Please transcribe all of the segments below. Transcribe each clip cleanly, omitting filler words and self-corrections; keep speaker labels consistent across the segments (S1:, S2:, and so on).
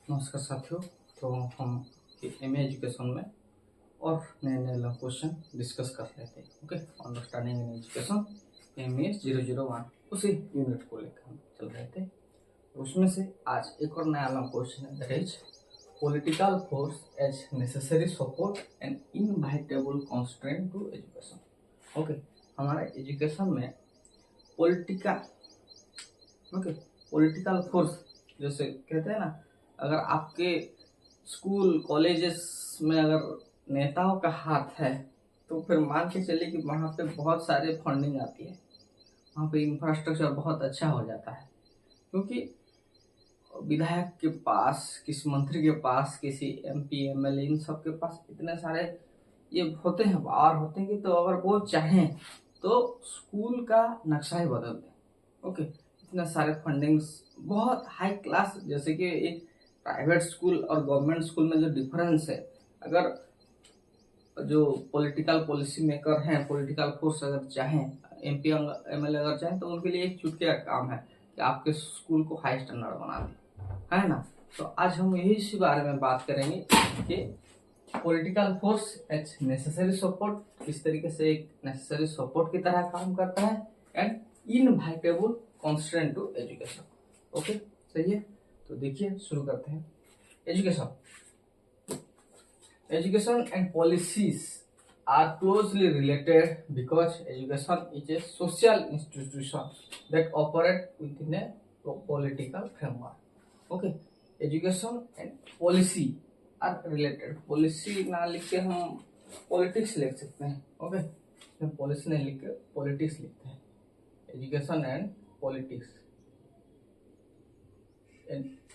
S1: नमस्कार साथियों। तो हम एम एजुकेशन में और नए नए लॉ क्वेश्चन डिस्कस कर रहे थे। Okay, understanding in education M 001 उसी यूनिट को लेकर हम चल रहे थे। उसमें से आज एक और नया लॉ क्वेश्चन है, that is political force as necessary support and inevitable constraint to education. Okay, हमारे एजुकेशन में पॉलिटिकल पॉलिटिकल फोर्स जैसे कहते हैं ना, अगर आपके स्कूल कॉलेजेस में अगर नेताओं का हाथ है तो फिर मान के चलिए कि वहाँ पे बहुत सारे फंडिंग आती है, वहाँ पे इंफ्रास्ट्रक्चर बहुत अच्छा हो जाता है, क्योंकि विधायक के पास, किसी मंत्री के पास, किसी एमपी एमएलए इन सब के पास इतने सारे ये होते हैं, बाहर होते हैं कि तो अगर वो चाहें तो स्कूल का नक्शा ही बदल दें। ओके, इतने सारे फंडिंग्स बहुत हाई क्लास, जैसे कि एक प्राइवेट स्कूल और गवर्नमेंट स्कूल में जो डिफरेंस है, अगर जो पॉलिटिकल पॉलिसी मेकर हैं, पॉलिटिकल फोर्स अगर चाहें, एमपी एमएलए अगर चाहें तो उनके लिए एक चुटकी का काम है कि आपके स्कूल को हाई स्टैंडर्ड बना दें, है ना। तो आज हम यही इसी बारे में बात करेंगे कि political force as necessary support किस तरीके से एक नेसेसरी सपोर्ट की तरह काम करता है and inevitable constraint to education. Okay, सही है। तो देखिए, शुरू करते हैं। Education and policies are closely related because education is a social institution that operate within a political framework. Okay, education and policy are related. policy ना लिख के हम politics लिख सकते हैं। ओके, पॉलिसी नहीं लिख के politics लिखते हैं। Education and politics,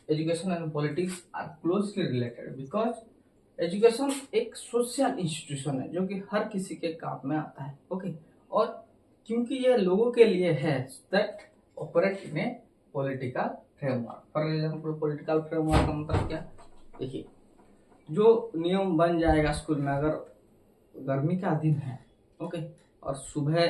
S1: education and politics are closely related because education एक सोशल इंस्टीट्यूशन है जो कि हर किसी के काम में आता है। ओके, और क्योंकि ये लोगों के लिए है, that operate in A political framework. For example, political framework का मतलब क्या? देखिए, जो नियम बन जाएगा स्कूल में, अगर गर्मी का दिन है, ओके, और सुबह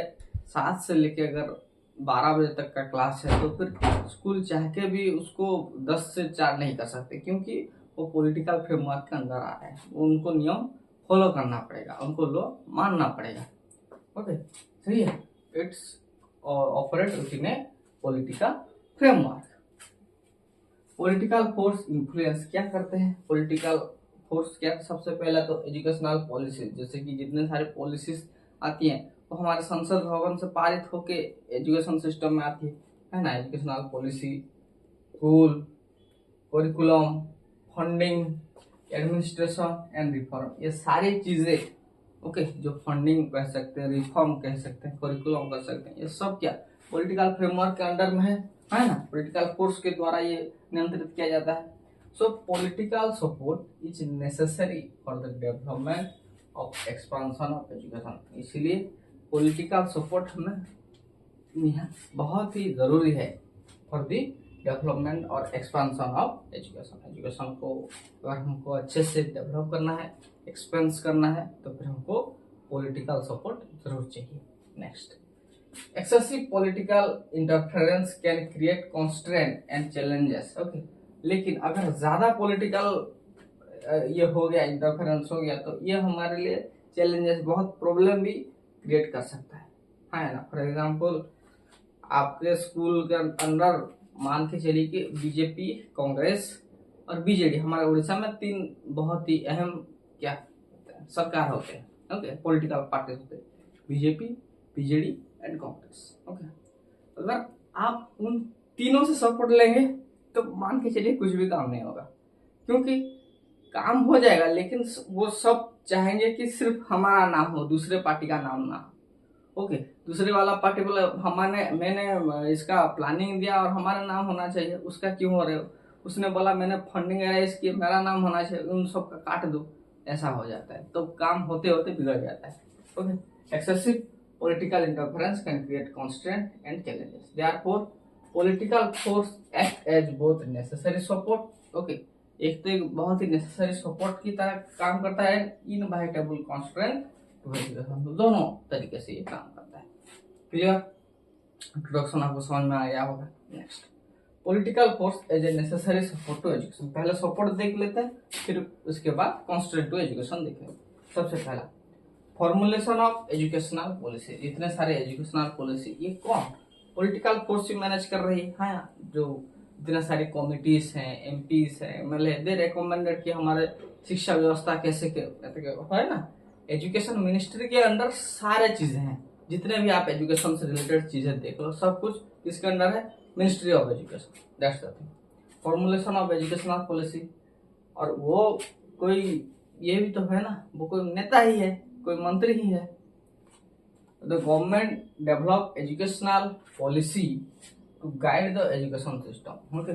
S1: 7 से लेके अगर 12 बजे तक का क्लास है, तो फिर स्कूल चाह के भी उसको 10 से 4 नहीं कर सकते, क्योंकि वो पॉलिटिकल फ्रेमवर्क के अंदर आ रहे हैं। उनको नियम फॉलो करना पड़ेगा, उनको लॉ मानना पड़ेगा। ओके, सही है। It's operate with A political framework. Political force influence क्या करते हैं? पॉलिटिकल फोर्स क्या? सबसे पहला तो एजुकेशनल पॉलिसीज, जैसे कि जितने सारे पॉलिसीज आती हैं तो हमारे संसद भवन से पारित होके एजुकेशन सिस्टम में आती है ना। Educational policy, rule, curriculum, funding, administration and reform, ये सारी चीजें, ओके, जो फंडिंग कह सकते हैं, रिफॉर्म कह सकते हैं, करिकुलम कर सकते हैं, ये सब क्या पॉलिटिकल फ्रेमवर्क के अंडर में है ना। पॉलिटिकल फोर्स के द्वारा ये नियंत्रित किया जाता है। सो political support is necessary for the development of expansion of education. इसीलिए पॉलिटिकल सपोर्ट हमें बहुत ही जरूरी है फॉर दी डेवलपमेंट और एक्सपेंशन ऑफ एजुकेशन। एजुकेशन को अगर हमको अच्छे से डेवलप करना है, एक्सपेंस करना है, तो फिर हमको पॉलिटिकल सपोर्ट जरूर चाहिए। Next, excessive political interference can create constraint and challenges. Okay, लेकिन अगर ज्यादा पॉलिटिकल ये हो गया, इंटरफेरेंस हो गया, तो ये हमारे लिए चैलेंजेस, बहुत प्रॉब्लम भी क्रिएट कर सकता है ना। फॉर एग्जाम्पल, आपके स्कूल के अंदर मान के चलिए कि बीजेपी, कांग्रेस और बीजेडी, हमारे उड़ीसा में 3 बहुत ही अहम क्या सरकार होते हैं। ओके, पॉलिटिकल पार्टी होते हैं, BJP, BJD and Congress. Okay, अगर आप उन तीनों से सपोर्ट लेंगे तो मान के चलिए कुछ भी काम नहीं होगा, क्योंकि काम हो जाएगा लेकिन वो सब चाहेंगे कि सिर्फ हमारा नाम हो, दूसरे पार्टी का नाम ना हो। ओके, दूसरे वाला पार्टी बोला मैंने इसका प्लानिंग दिया और हमारा नाम होना चाहिए, उसका क्यों हो रहे हो? उसने बोला मैंने फंडिंग अरेंज की, मेरा नाम होना चाहिए, उन सब का काट दो। ऐसा हो जाता है, तो काम होते होते बिगड़ जाता है। Okay, excessive political interference can create constraint and challenges. Therefore political force act as both necessary support, okay, एक तो एक बहुत ही नेसेसरी सपोर्ट की तरह काम करता है, इनवाइटेबल कॉन्स्ट्रेंट टू एजुकेशन, दोनों तरीके से ये काम करता है। क्लियर? इंट्रोडक्शन आपको समझ में आ गया होगा। Next, political force as a necessary support to education. पहले सपोर्ट देख लेते हैं, फिर उसके बाद कॉन्स्टिट्यूट टू एजुकेशन देखेंगे। सबसे पहला फॉर्मुलेशन ऑफ एजुकेशनल पॉलिसी। इतने सारे एजुकेशनल पॉलिसी ये कौन पॉलिटिकल फोर्स ही मैनेज कर रही है। हाँ, जो इतने सारी कमिटीज हैं, एमपीज हैं, एमएलए, दे रिकमेंडेड कि हमारे शिक्षा व्यवस्था कैसे है ना। एजुकेशन मिनिस्ट्री के अंडर सारे चीजें हैं, जितने भी आप एजुकेशन से रिलेटेड चीजें देख लो, सब कुछ किसके अंडर है, ministry of education. That's the thing, formulation of educational policy. और वो कोई ये भी तो है ना, वो कोई नेता ही है, कोई मंत्री ही है। The government develop educational policy to guide the education system. Okay,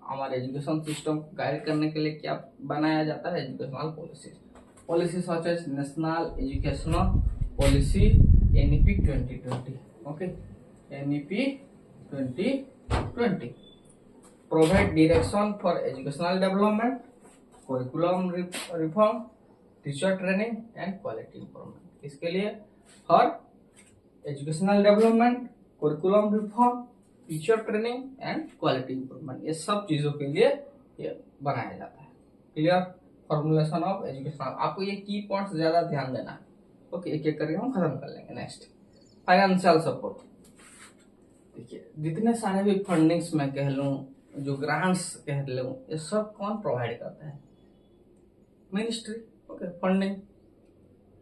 S1: हमारे एजुकेशन सिस्टम को गाइड करने के लिए क्या बनाया जाता है, educational policy. Policy such as national educational policy NEP 2020। Okay, NEP 2020 provide direction for educational development, curriculum reform, teacher training and quality improvement. इसके लिए for educational development, curriculum reform, teacher training and quality improvement, ये सब चीजों के लिए ये बनाया जाता है। Clear, formulation of educational. आपको ये की पॉइंट्स ज्यादा ध्यान देना है। ओके, एक एक करके हम खत्म कर लेंगे। Next, financial support. देखिए, जितने सारे भी फंडिंग्स मैं कह लूँ, जो ग्रांट्स कह लूँ, ये सब कौन प्रोवाइड करता है, मिनिस्ट्री। Okay, funding.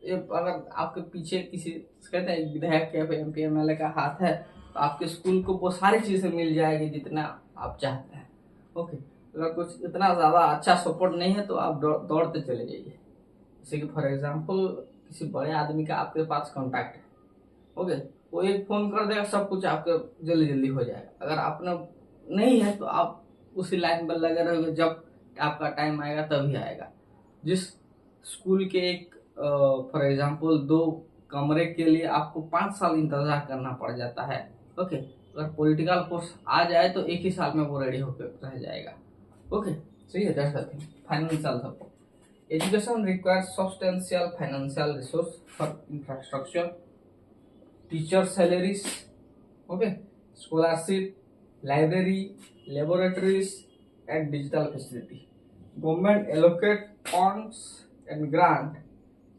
S1: ये अगर आपके पीछे किसी कहते हैं विधायक या एमपी एमएलए का हाथ है, तो आपके स्कूल को वो सारी चीजें मिल जाएगी जितना आप चाहते हैं। ओके, अगर कुछ इतना ज्यादा अच्छा सपोर्ट नहीं है तो आप दौड़ते चले जाइए। जैसे कि फॉर एग्जांपल किसी बड़े आदमी का आपके पास कांटेक्ट है, ओके, वो एक फोन कर देगा, सब कुछ आपके जल्दी जल्दी हो जाएगा। अगर आपने नहीं है तो आप उसी लाइन पर लगे रहोगे, जब आपका टाइम आएगा तभी आएगा। जिस स्कूल के एक फॉर एग्जांपल 2 कमरे के लिए आपको 5 साल इंतजार करना पड़ जाता है। ओके, अगर पॉलिटिकल फोर्स आ जाए तो एक ही साल में वो रेडी होकर रह जाएगा। ओके, सही है। That's the thing, financial support. Education requires substantial financial resource for infrastructure, teacher salaries, okay, scholarship, library, laboratories and digital facility. Government allocate funds and grant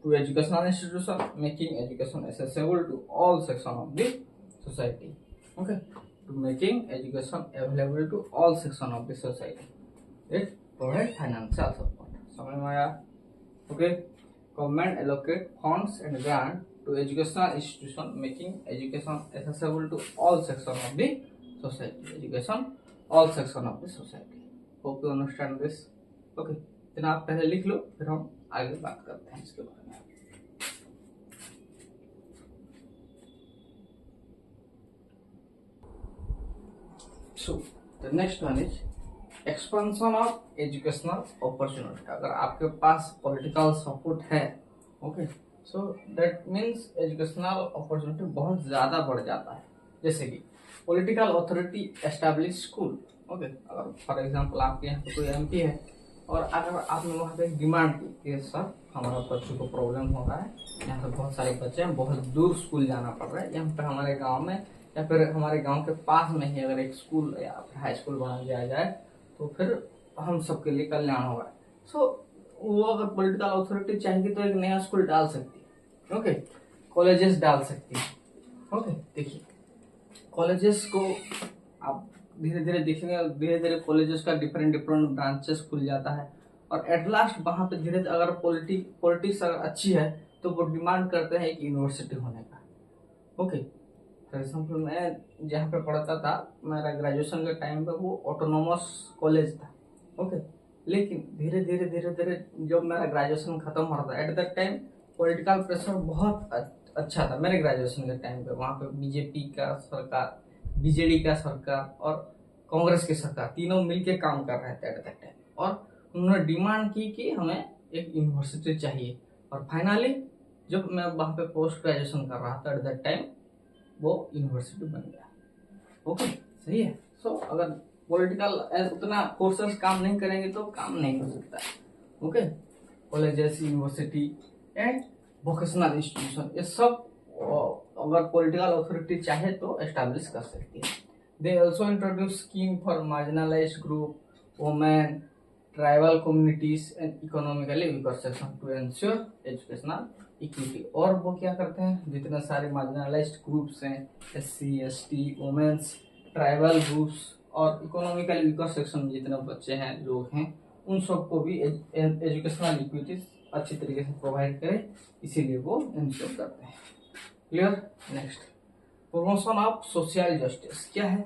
S1: to educational institution, making education accessible to all section of the society. Okay, to making education available to all section of the society. It provide financial support. समझ में आया? Okay, government allocate funds and grant to educational institution, making education accessible to all section of the society. Education, all section of the society. Hope you understand this. Okay, इतना आप पहले लिख लो, फिर हम आगे बात करते हैं इसके बारे में। So the next one is expansion of educational opportunity. अगर आपके पास political support है, okay, so that means educational opportunity बहुत ज़्यादा बढ़ जाता है। जैसे कि political authority establish school, okay, अगर for example आपके यहाँ पे कोई एमपी है और अगर आपने वहाँ पे डिमांड की कि सर हमारा बच्चों को प्रॉब्लम हो रहा है, यहाँ पे बहुत सारे बच्चे हैं, बहुत दूर स्कूल जाना पड़ रहा है, यहाँ पे हमारे गांव में या फिर हमारे गांव के पास में ही अगर एक स्कूल या फिर हाई स्कूल बना दिया जाए तो फिर हम सबके लिए कल्याण होगा। सो वो अगर पॉलिटिकल अथॉरिटी चाहेगी तो एक नया स्कूल डाल सकती है। ओके, कॉलेजेस डाल सकती है। ओके, देखिए कॉलेजेस को आप धीरे धीरे देखेंगे, धीरे धीरे कॉलेजेस का डिफरेंट ब्रांचेस खुल जाता है और एट लास्ट वहाँ पे धीरे धीरे अगर पॉलिटिक्स अगर अच्छी है तो वो डिमांड करते हैं एक यूनिवर्सिटी होने का। ओके, फॉर एग्जाम्पल मैं जहाँ पे पढ़ता था, मेरा ग्रेजुएशन के टाइम पे वो ऑटोनोमस कॉलेज था। ओके, लेकिन धीरे धीरे जब मेरा ग्रेजुएशन खत्म हो रहा था, at that time political pressure बहुत अच्छा था मेरे ग्रेजुएशन के टाइम पे। वहाँ पे बीजेपी का सरकार, बीजेडी का सरकार और कांग्रेस की सरकार तीनों मिलके काम कर रहे थे एट दैट टाइम, और उन्होंने डिमांड की कि हमें एक यूनिवर्सिटी चाहिए। और फाइनली जब मैं वहाँ पे पोस्ट ग्रेजुएशन कर रहा था एट दैट टाइम वो यूनिवर्सिटी बन गया। ओके, सही है। सो अगर पॉलिटिकल उतना फोर्सेस काम नहीं करेंगे तो काम नहीं हो सकता है। Okay, colleges, university and vocational institution, ये सब अगर पॉलिटिकल अथॉरिटी चाहे तो एस्टैब्लिश कर सकती है। They also introduce scheme for marginalized group, women, tribal communities and economically weaker section to ensure educational equity. और वो क्या करते हैं, जितने सारे marginalized groups हैं, SC, ST, women's, tribal groups और इकोनॉमिकली वीकर सेक्शन में जितने बच्चे हैं, लोग हैं, उन सबको भी एजुकेशनल इक्विटीज अच्छी तरीके से प्रोवाइड करें, इसीलिए वो इंश्योर करते हैं। Clear. Next, promotion of social justice क्या है,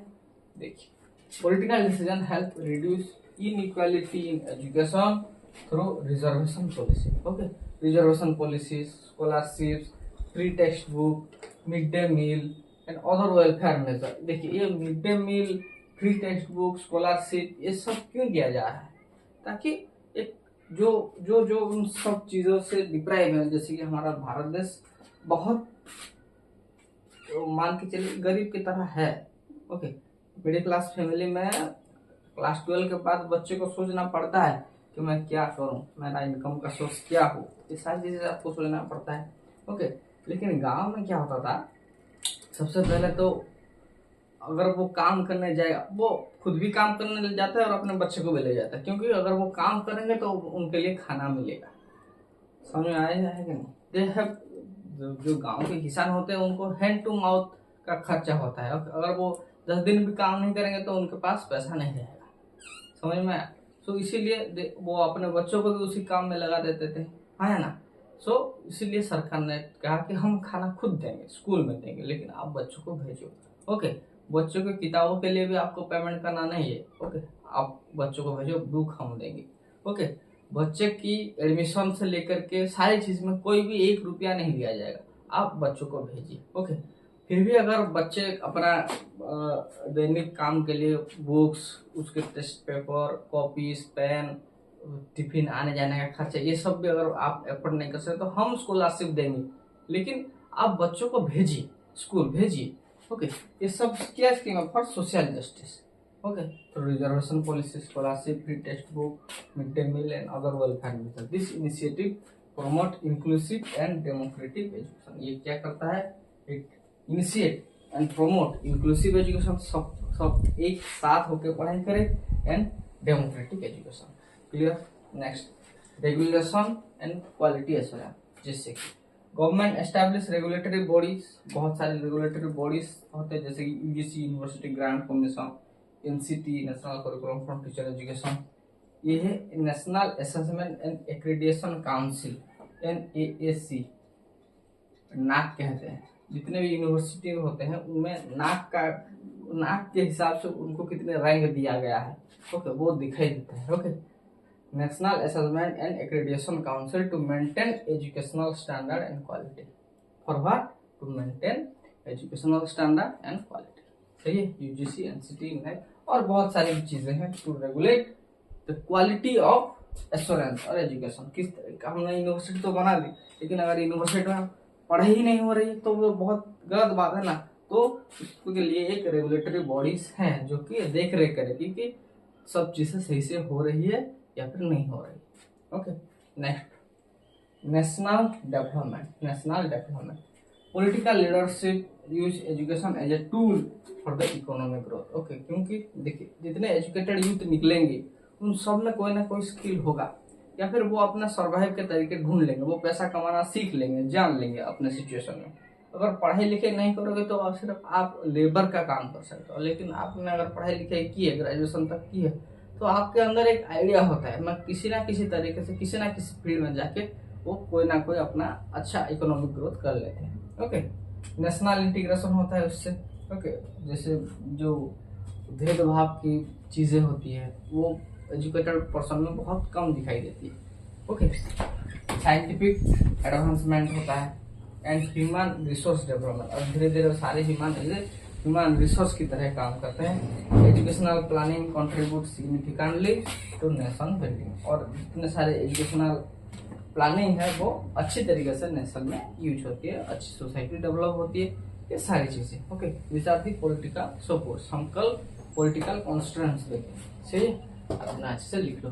S1: देखिए, political decision help reduce inequality in education through reservation policy. Okay, reservation policy, scholarships, free text book, mid day meal and other welfare measure. देखिए, ये mid day meal, free text book, scholarship, ये सब क्यों दिया जा रहा है, ताकि एक जो जो जो उन सब चीज़ों से डिप्राइव है, जैसे कि हमारा भारत देश बहुत मान के चलिए गरीब की तरह है। ओके, मिडिल क्लास फैमिली में क्लास 12 के बाद बच्चे को सोचना पड़ता है कि मैं क्या करूं, मेरा इनकम का सोर्स क्या हो, ये सारी चीज़ें आपको सोचना पड़ता है। ओके, लेकिन गांव में क्या होता था, सबसे पहले तो अगर वो काम करने जाएगा, वो खुद भी काम करने ले जाता है और अपने बच्चे को भी ले जाता है, क्योंकि अगर वो काम करेंगे तो उनके लिए खाना मिलेगा। समझ में आया है कि नहीं। दे हैव, जो गांव के किसान होते हैं उनको हैंड टू माउथ का खर्चा होता है। अगर वो 10 दिन भी काम नहीं करेंगे तो उनके पास पैसा नहीं रहेगा। समझ में आया। सो इसीलिए वो अपने बच्चों को भी उसी काम में लगा देते थे, है ना। सो इसीलिए सरकार ने कहा कि हम खाना खुद देंगे, स्कूल में देंगे, लेकिन आप बच्चों को भेजो। ओके, बच्चों की किताबों के लिए भी आपको पेमेंट करना नहीं है। ओके, आप बच्चों को भेजो, बुक हम देंगे। ओके, बच्चे की एडमिशन से लेकर के सारी चीज में कोई भी 1 रुपया नहीं दिया जाएगा, आप बच्चों को भेजिए। ओके, फिर भी अगर बच्चे अपना दैनिक काम के लिए बुक्स, उसके test paper, copies, pen, tiffin, आने जाने का खर्चा, ये सब भी अगर आप एफर्ट नहीं कर सकते तो हम स्कॉलरशिप देंगे, लेकिन आप बच्चों को भेजिए, स्कूल भेजिए। ओके, ये सब क्या स्कीम है फॉर सोशल जस्टिस। ओके, तो reservation policy, scholarship, free text book, mid day meal and other welfare measure. This initiative promote inclusive and democratic education. ये क्या करता है, it initiate and promote inclusive education, सब एक साथ होकर पढ़ाई करें, and democratic education. Clear. Next, regulation and quality assurance, जिससे कि गवर्नमेंट एस्टैब्लिश रेगुलेटरी बॉडीज, बहुत सारे रेगुलेटरी बॉडीज होते हैं, जैसे कि UGC, university grant commission, NCT, national curriculum for teacher education. ये है national assessment and accreditation council, NAAC, नाक कहते हैं। जितने भी यूनिवर्सिटी होते हैं उनमें नाक के हिसाब से उनको कितने रैंक दिया गया है, ओके, वो दिखाई देता है। Okay, national assessment and accreditation council to maintain educational standard and quality. For what? To maintain educational standard and quality. सही है, यूजीसी, एनसीटी में, और बहुत सारी चीजें हैं to regulate the quality of assurance और एजुकेशन। किस तरह का, हमने यूनिवर्सिटी तो बना दी, लेकिन अगर यूनिवर्सिटी में पढ़ाई ही नहीं हो रही तो वो बहुत गलत बात है ना। तो उसके लिए एक रेगुलेटरी बॉडीज हैं जो कि देख रेख करेगी कि सब चीजें सही से हो रही है या फिर नहीं हो रही। Okay, next, national development. Political leadership use education as a tool for the economic growth. Okay, क्योंकि देखिए, जितने एजुकेटेड यूथ निकलेंगे उन सब में कोई ना कोई स्किल होगा, या फिर वो अपना सर्वाइव के तरीके ढूंढ लेंगे, वो पैसा कमाना सीख लेंगे, जान लेंगे अपने सिचुएशन में। अगर पढ़ाई लिखाई नहीं करोगे तो सिर्फ आप लेबर का काम कर सकते हो, लेकिन आपने अगर पढ़ाई लिखाई की है, ग्रेजुएशन तक की है, तो आपके अंदर एक आइडिया होता है, मैं किसी ना किसी तरीके से किसी ना किसी फील्ड में जाके वो कोई ना कोई अपना अच्छा इकोनॉमिक ग्रोथ कर लेते हैं। ओके, नेशनल इंटीग्रेशन होता है उससे। ओके, जैसे जो भेदभाव की चीज़ें होती है वो एजुकेटेड पर्सन में बहुत कम दिखाई देती है। ओके, साइंटिफिक एडवांसमेंट होता है एंड ह्यूमन रिसोर्स डेवलपमेंट, और धीरे धीरे सारे ह्यूमन रिसोर्स की तरह काम करते हैं। Educational planning contribute significantly to nation building, और जितने सारे एजुकेशनल प्लानिंग है वो अच्छी तरीके से नेशन में यूज होती है, अच्छी सोसाइटी डेवलप होती है, ये सारी चीजें। Okay, this are the political support. हम कल पॉलिटिकल कॉन्स्टिट्यूएंट्स देखें, सही, अपना अच्छे से लिख लो।